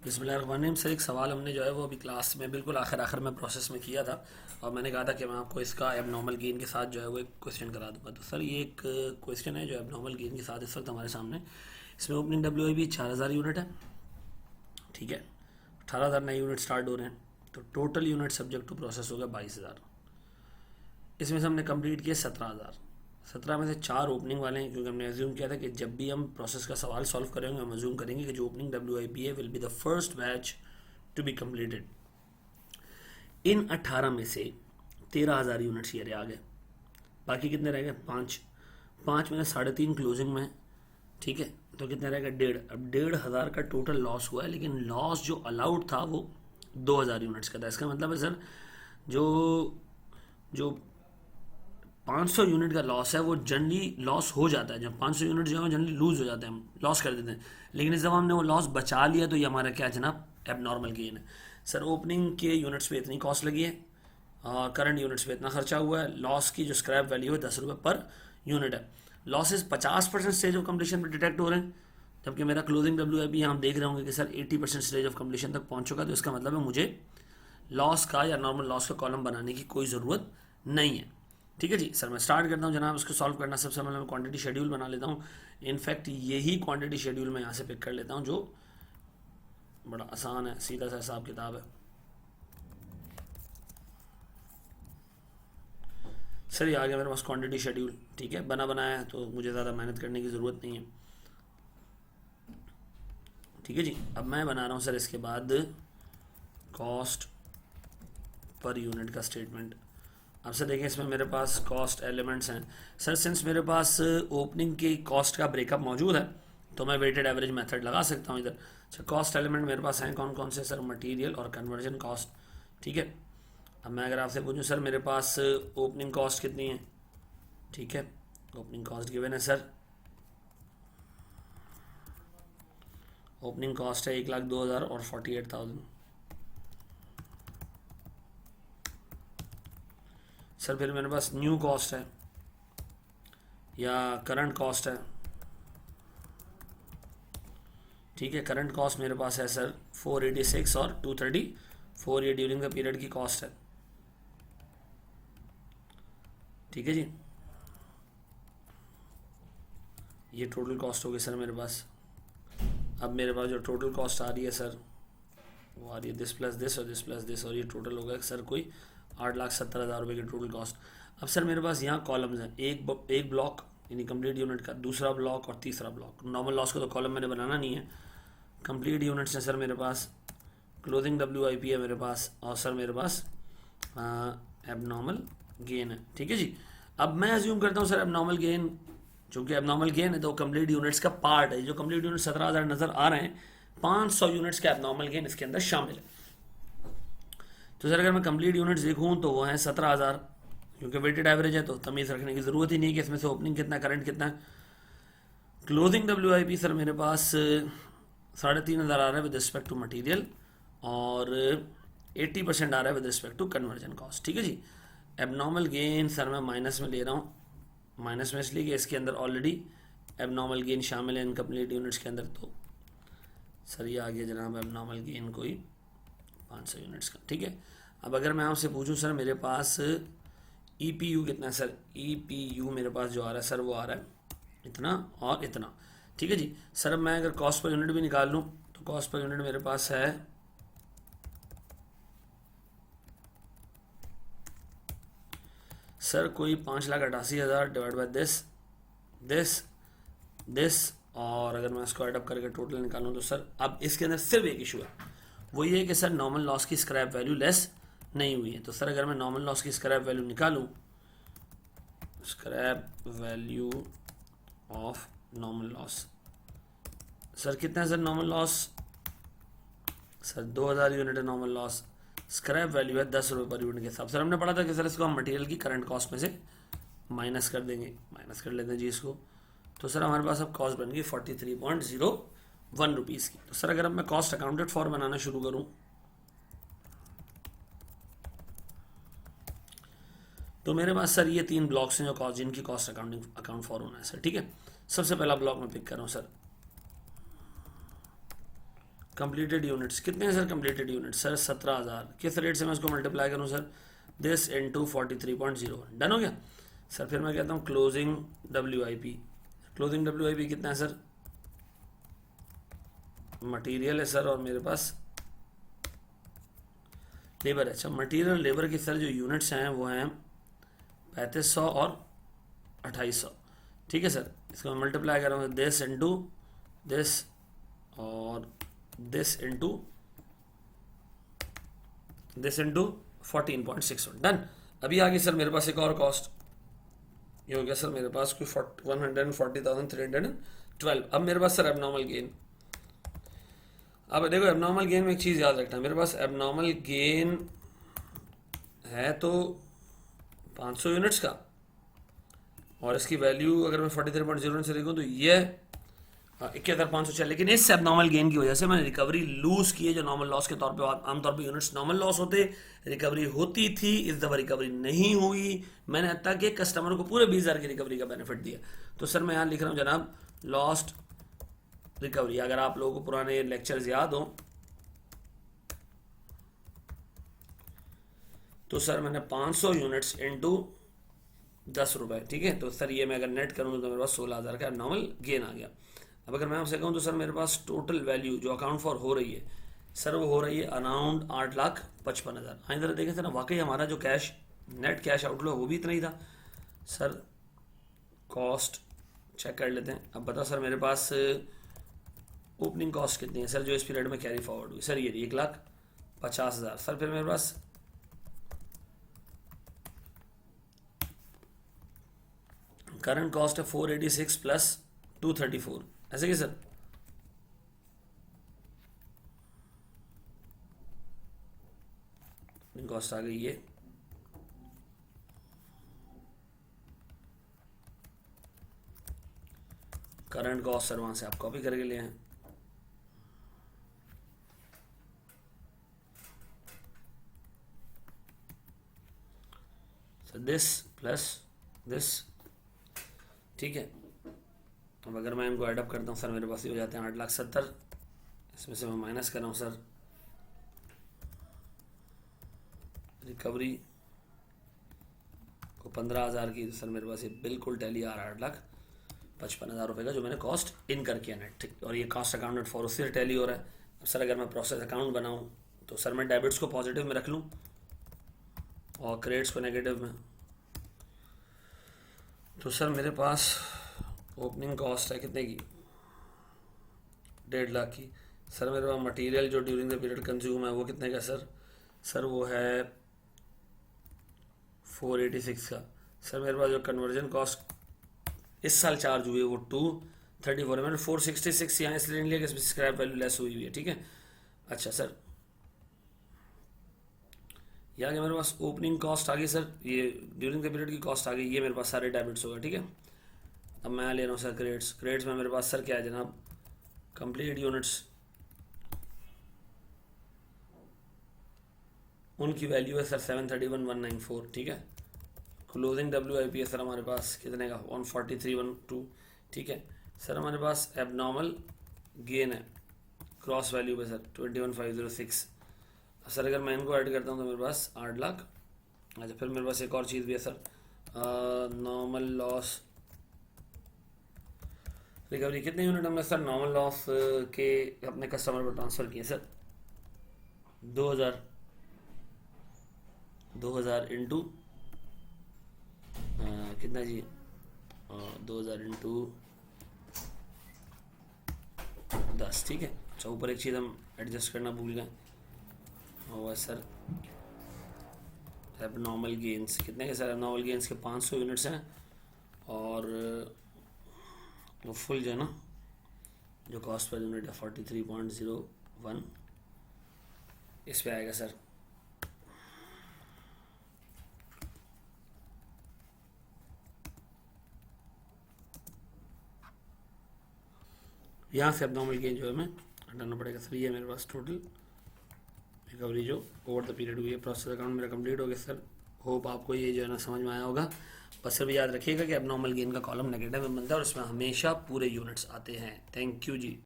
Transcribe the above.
बिस्मिल्लाहिर्रहमानिर्रहीम। सर एक सवाल हमने जो है वो अभी क्लास में बिल्कुल आखिर में प्रोसेस में किया था, और मैंने कहा था कि मैं आपको इसका एबनॉर्मल गेन के साथ जो है वो एक क्वेश्चन करा दूंगा। तो सर ये एक क्वेश्चन है जो एबनॉर्मल गेन के साथ इस वक्त हमारे सामने। इसमें opening W I B 4000 unit है, ठीक है। 18,000 नए यूनिट स्टार्ट हो रहे हैं, तो total unit subject to process हो गया 22,000। इसमें से हमने कंप्लीट किए 17,000। 17 में से 4 ओपनिंग वाले हैं, क्योंकि हमने एज्यूम किया था कि जब भी हम प्रोसेस का सवाल सॉल्व करेंगे हम एज्यूम करेंगे कि जो ओपनिंग डब्ल्यू आई पी है will be the first batch to be completed. इन 18 में से 13,000 यूनिट्स ये आ गए, बाकी कितने रह गए? 5। 5 में से 3.5 क्लोजिंग में, ठीक है। तो कितने रह गए? 1.5। अब 1,500 का टोटल लॉस हुआ है, लेकिन लॉस जो अलाउड था वो 2,000 यूनिट्स का था। इसका मतलब है सर जो जो 500 यूनिट का लॉस है वो जनरली लॉस हो जाता है। जब 500 यूनिट जो है जनरली लूज हो जाते हैं, हम लॉस कर देते हैं। लेकिन इस दफ़ा हमने वो लॉस बचा लिया, तो ये हमारा क्या जनाब? एबनॉर्मल गेन है। सर ओपनिंग के यूनिट्स पे इतनी कॉस्ट लगी है और करंट यूनिट्स पे इतना खर्चा हुआ है। लॉस की जो स्क्रैप वैल्यू है 10 रुपये पर यूनिट है। लॉसेस 50% स्टेज ऑफ कम्प्लीशन पर डिटेक्ट हो रहे हैं, जबकि मेरा क्लोजिंग डब्ल्यू आई भी हम देख रहे होंगे कि सर 80% स्टेज ऑफ कम्प्लीशन तक पहुंच चुका। तो इसका मतलब है मुझे लॉस का या नॉर्मल लॉस का कॉलम बनाने की कोई ज़रूरत नहीं है। ठीक है जी सर, मैं स्टार्ट करता हूँ जनाब इसको सॉल्व करना। सबसे पहले मैं क्वांटिटी शेड्यूल बना लेता हूँ। इनफैक्ट यही क्वांटिटी शेड्यूल मैं यहाँ से पिक कर लेता हूँ, जो बड़ा आसान है, सीधा सा हिसाब किताब है। सर ये आ गया मेरे पास क्वांटिटी शेड्यूल, ठीक है। बना बनाया है तो मुझे ज़्यादा मेहनत करने की ज़रूरत नहीं है, ठीक है जी। अब मैं बना रहा हूँ सर इसके बाद कॉस्ट पर यूनिट का स्टेटमेंट। अब सर देखिए इसमें मेरे पास कॉस्ट एलिमेंट्स हैं। सर सिंस मेरे पास ओपनिंग की कॉस्ट का ब्रेकअप मौजूद है, तो मैं वेटेड एवरेज मेथड लगा सकता हूँ इधर। अच्छा, कॉस्ट एलिमेंट मेरे पास हैं कौन कौन से? सर मटेरियल और कन्वर्जन कॉस्ट, ठीक है। अब मैं अगर आपसे पूछूं सर मेरे पास ओपनिंग कॉस्ट कितनी है, ठीक है। ओपनिंग कॉस्ट गिवन है सर, ओपनिंग कॉस्ट है 1,02,000 और 48,000। सर फिर मेरे पास न्यू कॉस्ट है या करंट कॉस्ट है, ठीक है। करंट कॉस्ट मेरे पास है सर 486 और 234, ये ड्यूरिंग द पीरियड की कॉस्ट है, ठीक है जी। ये टोटल कॉस्ट होगी सर मेरे पास। अब मेरे पास जो टोटल कॉस्ट आ रही है सर वो आ रही है दिस प्लस दिस और दिस प्लस दिस, और ये टोटल होगा सर कोई 8,70,000 रुपये की टोटल कॉस्ट। अब सर मेरे पास यहाँ कॉलम्स हैं, एक ब्लॉक यानी कंप्लीट यूनिट का, दूसरा ब्लॉक और तीसरा ब्लॉक। नॉर्मल लॉस का तो कॉलम मैंने बनाना नहीं है। कंप्लीट यूनिट्स हैं सर मेरे पास, क्लोजिंग डब्ल्यू आई पी है मेरे पास, और सर मेरे पास एबनॉर्मल गेन है, ठीक है जी। अब मैं अज्यूम करता हूँ सर एबनॉर्मल गेन, चूंकि एबनॉर्मल गेन है तो कंप्लीट यूनिट्स का पार्ट है। जो कंप्लीट यूनिट 17,000 नजर आ रहे हैं, 500 यूनिट्स का एबनॉर्मल गेन इसके अंदर शामिल है। तो सर अगर मैं कंप्लीट यूनिट्स देखूँ तो वो है 17,000, क्योंकि वेटेड एवरेज है तो तमीज़ रखने की ज़रूरत ही नहीं है कि इसमें से ओपनिंग कितना करंट कितना है। Closing W I P sir मेरे पास 3,500 आ रहा है विद रिस्पेक्ट टू मटीरियल, और 80% आ रहा है with respect to conversion cost, ठीक है जी। एबनॉर्मल गेन सर मैं माइनस में ले रहा हूँ, माइनस में इसलिए कि इसके अंदर ऑलरेडी एबनॉर्मल गेन शामिल है इनकम्प्लीट यूनिट्स के अंदर। तो सर ये आ गया जनाब एबनॉर्मल गेन कोई 500 यूनिट्स का, ठीक है। अब अगर मैं आपसे पूछूं सर मेरे पास ई पी यू कितना है, सर ई पी यू मेरे पास जो आ रहा है सर वो आ रहा है इतना और इतना, ठीक है जी। सर अब मैं अगर कॉस्ट पर यूनिट भी निकाल लूँ तो कॉस्ट पर यूनिट मेरे पास है सर कोई 5,88,000 divide by this this this, और अगर मैं इसको एडअप करके टोटल निकालूँ तो सर अब इसके अंदर सिर्फ एक इशू है, वो ये है कि सर नॉर्मल लॉस की स्क्रैप वैल्यू लेस नहीं हुई है। तो सर अगर मैं नॉर्मल लॉस की स्क्रैप वैल्यू निकालूँ, scrap value of normal loss, sir कितना है sir normal loss? Sir 2,000 unit है नॉर्मल लॉस, स्क्रैप वैल्यू है 10 रुपये पर यूनिट के हिसाब। सर हमने पढ़ा था कि सर इसको हम मटेरियल की करंट कॉस्ट में से माइनस कर देंगे, माइनस कर लेते हैं जी इसको। तो सर हमारे पास अब कॉस्ट बन गई 43.01 रुपीज़ की। तो सर अगर अब मैं कॉस्ट अकाउंटेड फॉर बनाना शुरू करूँ तो मेरे पास सर ये 3 ब्लॉक्स हैं जो कॉस्ट जिनकी कॉस्ट अकाउंट फॉर होना है सर, ठीक है। सबसे पहला ब्लॉक मैं पिक कर रहा हूँ सर कंप्लीटेड यूनिट्स कितने हैं सर? Completed units sir 17,000। किस रेट से मैं इसको मल्टीप्लाई करूँ सर? This into 43.0। डन हो गया सर। फिर मैं कहता हूँ क्लोजिंग WIP। क्लोजिंग WIP कितना है सर? मटेरियल है सर और मेरे पास लेबर है। अच्छा, मटेरियल लेबर की सर जो यूनिट्स हैं वो हैं 3500 और 2800। ठीक है सर, इसको मैं मल्टीप्लाई करूँगा दिस इंटू दिस और दिस इंटू 14.61। डन। अभी आगे सर मेरे पास एक और कॉस्ट, ये हो गया सर मेरे पास कोई 140,312। अब मेरे पास सर एबनॉर्मल गेन। अब देखो एबनॉर्मल गेन में एक चीज़ याद रखना, मेरे पास एबनॉर्मल गेन है तो 500 यूनिट्स का, और इसकी वैल्यू अगर मैं 43.0 से देखूँ तो ये 71,500 है। लेकिन इस एबनॉर्मल गेन की वजह से मैंने रिकवरी लूज की है, जो नॉर्मल लॉस के तौर पे आमतौर पे यूनिट्स नॉर्मल लॉस होते, रिकवरी होती थी। इस दफ़ा रिकवरी नहीं हुई। मैंने अब तक एक कस्टमर को पूरे 20,000 की रिकवरी का बेनिफिट दिया। तो सर मैं यहाँ लिख रहा हूँ जनाब लॉस्ट रिकवरी। अगर आप लोगों को पुराने लेक्चर्स याद हो तो सर मैंने 500 यूनिट्स इंटू 10 रुपये, ठीक है। तो सर ये मैं अगर नेट करूँ तो मेरे पास 16,000 का नॉर्मल गेन आ गया। अब अगर मैं आपसे कहूँ तो सर मेरे पास टोटल वैल्यू जो अकाउंट फॉर हो रही है सर वो हो रही है अराउंड 8,55,000। हाँ इधर देखें सर, वाकई हमारा जो कैश नेट कैश आउटफ्लो वो भी इतना ही था। सर कॉस्ट चेक कर लेते हैं। अब बताओ सर मेरे पास ओपनिंग कॉस्ट कितनी है सर जो इस पीरियड में कैरी फॉरवर्ड हुई? सर ये 1,50,000। सर फिर मेरे पास करंट कॉस्ट है 486 प्लस 234, ऐसे कि सर कॉस्ट आ गई ये करंट कॉस्ट सर वहां से आप कॉपी करके ले आए। सर दिस प्लस दिस, ठीक है। अब अगर मैं इनको एडअप करता हूँ सर मेरे पास ये हो जाते हैं 8,70,000। इसमें से मैं माइनस कर रहा हूँ सर रिकवरी को 15,000 की। सर मेरे पास ये बिल्कुल टैली आ रहा है 8,55,000 रुपये का जो मैंने कॉस्ट इन कर किया नेट, ठीक। और ये कॉस्ट अकाउंटेड फॉर उससे टैली हो रहा है। अब सर अगर मैं प्रोसेस अकाउंट बनाऊँ तो सर मैं डेबिट्स को पॉजिटिव में रख लूँ और क्रेडिट्स को नेगेटिव में। तो सर मेरे पास ओपनिंग कॉस्ट है कितने की? 1.5 लाख की। सर मेरे पास मटेरियल जो ड्यूरिंग द पीरियड कंज्यूम है वो कितने का सर? सर वो है 486 का। सर मेरे पास जो कन्वर्जन कॉस्ट इस साल चार्ज हुई है वो 234 है। मैंने 466 यहाँ इसलिए नहीं लिया कि इसमें स्क्रैप वैल्यू लेस हुई हुई है, ठीक है। अच्छा सर ये आ गया मेरे पास ओपनिंग कॉस्ट आ गई सर, ये ड्यूरिंग द पीरियड की कॉस्ट आ गई। ये मेरे पास सारे डेबिट्स होगा, ठीक है। अब मैं ले रहा हूँ सर क्रेडिट्स में मेरे पास सर क्या है जनाब? कंप्लीट यूनिट्स, उनकी वैल्यू है सर 731,194, ठीक है। क्लोजिंग WIP है सर हमारे पास कितने का? 143,112, ठीक है। सर हमारे पास एबनॉर्मल गेन है क्रॉस वैल्यू पे सर 21,506। सर अगर मैं इनको ऐड करता हूँ तो मेरे पास 8 लाख। अच्छा फिर मेरे पास एक और चीज़ भी है सर, नॉर्मल लॉस रिकवरी। कितने यूनिट हमने सर नॉर्मल लॉस के अपने कस्टमर पर ट्रांसफ़र किए सर? 2,000 इंटू कितना जी? 2,000 इंटू 10, ठीक है। अच्छा ऊपर एक चीज़ हम एडजस्ट करना भूल गए, वो सर एबनॉर्मल गेंस कितने के सर? एबनॉर्मल गेंस के 500 यूनिट्स हैं और वो फुल जो है ना जो कॉस्ट पर यूनिट है 43.01 इस पे आएगा सर। यहाँ से एबनॉर्मल गेन जो है हमें हटाना पड़ेगा सर। ये मेरे पास टोटल रिकवरी जो ओवर द पीरियड हुई है। प्रोसेस अकाउंट मेरा कंप्लीट हो गया सर। होप आपको ये जो है ना समझ में आया होगा। बस सिर्फ याद रखिएगा कि एबनॉर्मल गेन का कॉलम नेगेटिव में बनता है और इसमें हमेशा पूरे यूनिट्स आते हैं। Thank you ji.